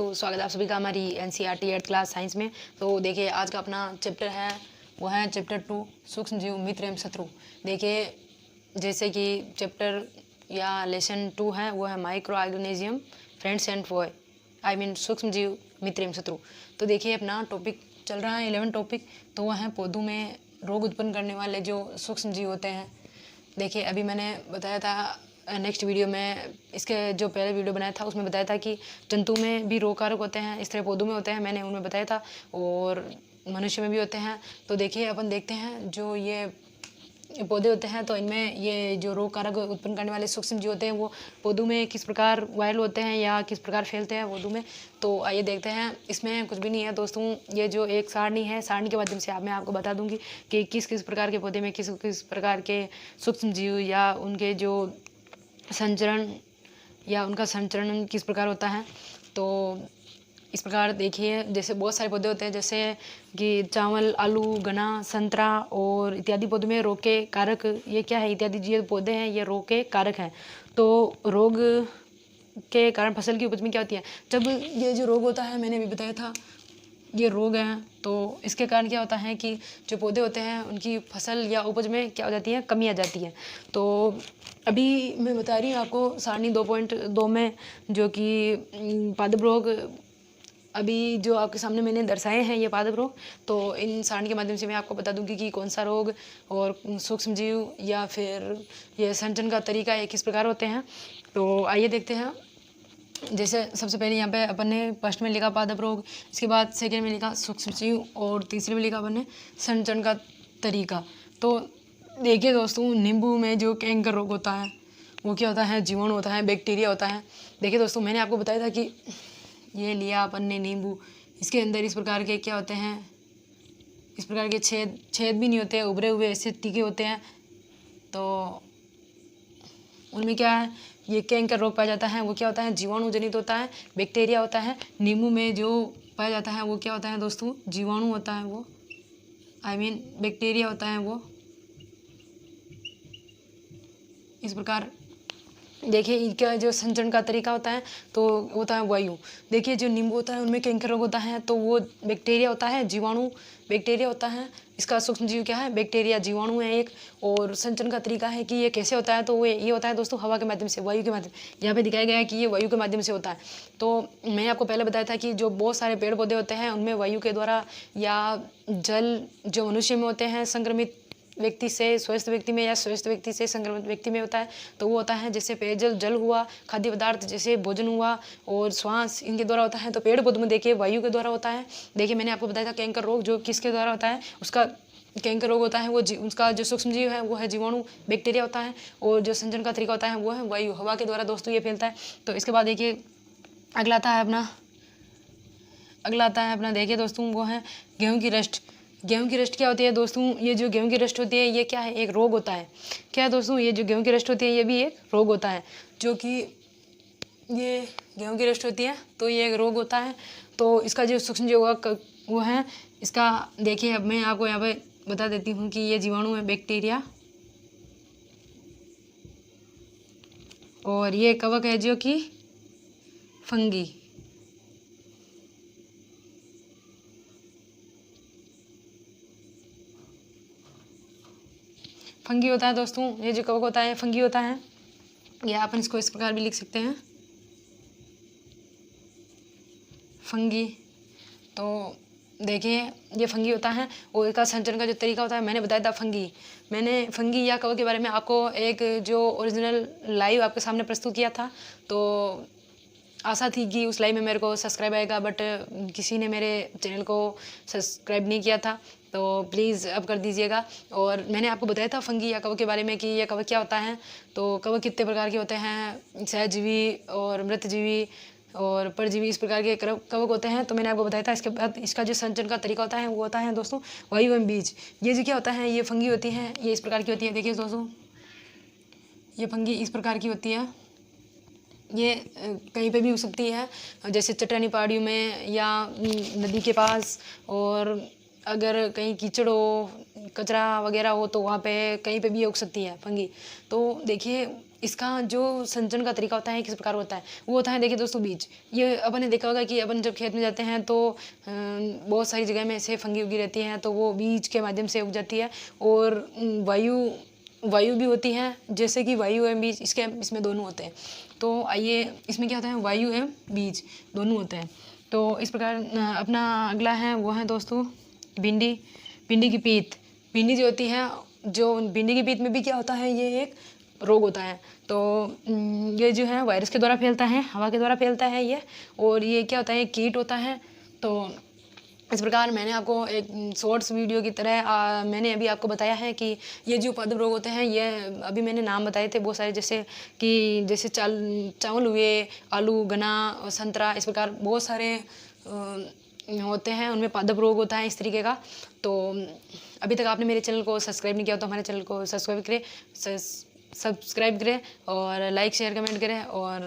तो स्वागत है आप सभी का हमारी एनसीईआरटी 8th क्लास साइंस में। तो देखिए आज का अपना चैप्टर है वो है चैप्टर 2 सूक्ष्म जीव मित्र एवं शत्रु। देखिए जैसे कि चैप्टर या लेसन 2 है वो है micro organism friends and Foy सूक्ष्म जीव मित्र एवं शत्रु। तो देखिए अपना टॉपिक चल रहा है 11 टॉपिक। तो वह है पौधों में रोग उत्पन्न करने वाले जो सूक्ष्म जीव होते हैं। देखिए अभी मैंने बताया था नेक्स्ट वीडियो में, इसके जो पहले वीडियो बनाया था उसमें बताया था कि जंतु में भी रोग कारक होते हैं, इस तरह पौधों में होते हैं, मैंने उनमें बताया था, और मनुष्य में भी होते हैं। तो देखिए अपन देखते हैं जो ये पौधे होते हैं तो इनमें ये जो रोग कारक उत्पन्न करने वाले सूक्ष्म जीव होते हैं वो पौधों में किस प्रकार वायरल होते हैं या किस प्रकार फैलते हैं पौधों में। तो आइए देखते हैं। इसमें कुछ भी नहीं है दोस्तों, ये जो एक सारणी है, सारणी के माध्यम से मैं आपको बता दूंगी कि किस किस प्रकार के पौधे में किस किस प्रकार के सूक्ष्म जीव या उनके जो संचरण या उनका संचरण किस प्रकार होता है। तो इस प्रकार देखिए जैसे बहुत सारे पौधे होते हैं जैसे कि चावल, आलू, गन्ना, संतरा और इत्यादि पौधों में रोग के कारक ये क्या है, इत्यादि जो पौधे हैं ये रोग के कारक हैं। तो रोग के कारण फसल की उपज में क्या होती है, जब ये जो रोग होता है मैंने अभी बताया था ये रोग हैं, तो इसके कारण क्या होता है कि जो पौधे होते हैं उनकी फसल या उपज में क्या हो जाती है, कमी आ जाती है। तो अभी मैं बता रही हूँ आपको सारणी 2.2 में जो कि पादप रोग अभी जो आपके सामने मैंने दर्शाए हैं ये पादप रोग। तो इन सारणी के माध्यम से मैं आपको बता दूंगी कि कौन सा रोग और सूक्ष्म जीव या फिर ये संचरण का तरीका ये किस प्रकार होते हैं। तो आइए देखते हैं। जैसे सबसे पहले यहाँ पे अपन ने फर्स्ट में लिखा पादप रोग, इसके बाद सेकेंड में लिखा सूक्ष्म जीव और तीसरे में लिखा अपन ने संचरण का तरीका। तो देखिए दोस्तों, नींबू में जो कैंकर रोग होता है वो क्या होता है, जीवाणु होता है, बैक्टीरिया होता है। देखिए दोस्तों मैंने आपको बताया था कि ये लिया अपन ने नींबू, इसके अंदर इस प्रकार के क्या होते हैं, इस प्रकार के छेद भी नहीं होते हैं, उभरे हुए ऐसे टीके होते हैं। तो उनमें क्या है, ये कैंकर रोग पाया जाता है, वो क्या होता है, जीवाणु जनित होता है, बैक्टीरिया होता है। नींबू में जो पाया जाता है वो क्या होता है दोस्तों, जीवाणु होता है, वो बैक्टीरिया होता है वो। इस प्रकार देखिए इनका जो संचरण का तरीका होता है तो होता है वायु। देखिए जो नींबू होता है उनमें कैंकर रोग होता है तो वो बैक्टीरिया होता है, जीवाणु बैक्टीरिया होता है। इसका सूक्ष्म जीव क्या है, बैक्टीरिया, जीवाणु है एक। और संचरण का तरीका है कि ये कैसे होता है, तो ये होता है दोस्तों हवा के माध्यम से, वायु के माध्यम। यहाँ पे दिखाया गया है कि ये वायु के माध्यम से होता है। तो मैंने आपको पहले बताया था कि जो बहुत सारे पेड़ पौधे होते हैं उनमें वायु के द्वारा या जल जो मनुष्य में होते हैं संक्रमित व्यक्ति से स्वस्थ व्यक्ति में या स्वस्थ व्यक्ति से संक्रमित व्यक्ति में होता है। तो वो होता है जैसे पेयजल, जल हुआ, खाद्य पदार्थ जैसे भोजन हुआ और श्वास, इनके द्वारा होता है। तो पेड़ पौधों में देखिए वायु के द्वारा होता है। देखिए मैंने आपको बताया था कैंकर रोग जो किसके द्वारा होता है, उसका कैंकर रोग होता है वो उसका जो सूक्ष्म जीव है वो है जीवाणु, बैक्टीरिया होता है। और जो संचरण का तरीका होता है वो है वायु, हवा के द्वारा दोस्तों ये फैलता है। तो इसके बाद देखिए अगला आता है अपना देखिए दोस्तों वो है गेहूँ की रस्ट। गेहूँ की रस्ट क्या होती है दोस्तों, ये जो गेहूँ की रस्ट होती है ये क्या है, एक रोग होता है। क्या है दोस्तों, ये जो गेहूँ की रस्ट होती है ये भी एक रोग होता है। जो कि ये गेहूँ की रस्ट होती है तो ये एक रोग होता है। तो इसका जो सूक्ष्म जीव वो है इसका, देखिए अब मैं आपको यहाँ पे बता देती हूँ कि ये जीवाणु है, बैक्टीरिया, और ये कवक है जो कि फंगी। फंगी होता है दोस्तों, ये जो कवक होता है फंगी होता है, या अपन इसको इस प्रकार भी लिख सकते हैं फंगी। तो देखिए ये फंगी होता है और इसका संचरण का जो तरीका होता है मैंने बताया था मैंने फंगी या कवक के बारे में आपको एक जो ओरिजिनल लाइव आपके सामने प्रस्तुत किया था। तो आशा थी कि उस लाइव में मेरे को सब्सक्राइब आएगा, बट किसी ने मेरे चैनल को सब्सक्राइब नहीं किया था, तो प्लीज़ अब कर दीजिएगा। और मैंने आपको बताया था फंगी या कवक के बारे में कि यह कवक क्या होता है। तो कवक कितने प्रकार के होते हैं, सहजीवी और मृतजीवी और परजीवी, इस प्रकार के कवक होते हैं। तो मैंने आपको बताया था। इसके बाद इसका जो संचरण का तरीका होता है वो होता है दोस्तों वायु एवं बीज। ये जो क्या होता है, ये फंगी होती है, ये इस प्रकार की होती है। देखिए दोस्तों ये फंगी इस प्रकार की होती है, ये कहीं पे भी हो सकती है, जैसे चट्टानी पहाड़ियों में या नदी के पास, और अगर कहीं कीचड़ हो, कचरा वगैरह हो तो वहाँ पे कहीं पे भी उग सकती है फंगी। तो देखिए इसका जो संचरण का तरीका होता है किस प्रकार होता है, वो होता है देखिए दोस्तों बीज। ये अपन ने देखा होगा कि अपन जब खेत में जाते हैं तो बहुत सारी जगह में ऐसे फंगी उगी रहती हैं, तो वो बीज के माध्यम से उग जाती है। और वायु भी होती है, जैसे कि वायु है बीज, इसमें दोनों होते हैं। तो आइए इसमें क्या होता है, वायु है बीज दोनों होते हैं। तो इस प्रकार अपना अगला है वो है दोस्तों भिंडी। भिंडी की पीत, भिंडी जो होती है, जो भिंडी की पीत में भी क्या होता है, ये एक रोग होता है। तो ये जो है वायरस के द्वारा फैलता है, हवा के द्वारा फैलता है ये। और ये क्या होता है, कीट होता है। तो इस प्रकार मैंने आपको एक शॉर्ट्स वीडियो की तरह मैंने अभी आपको बताया है कि ये जो पादप रोग होते हैं, ये अभी मैंने नाम बताए थे बहुत सारे, जैसे चावल हुए, आलू, गन्ना, संतरा, इस प्रकार बहुत सारे होते हैं, उनमें पादप रोग होता है इस तरीके का। तो अभी तक आपने मेरे चैनल को सब्सक्राइब नहीं किया तो हमारे चैनल को सब्सक्राइब करें और लाइक शेयर कमेंट करें और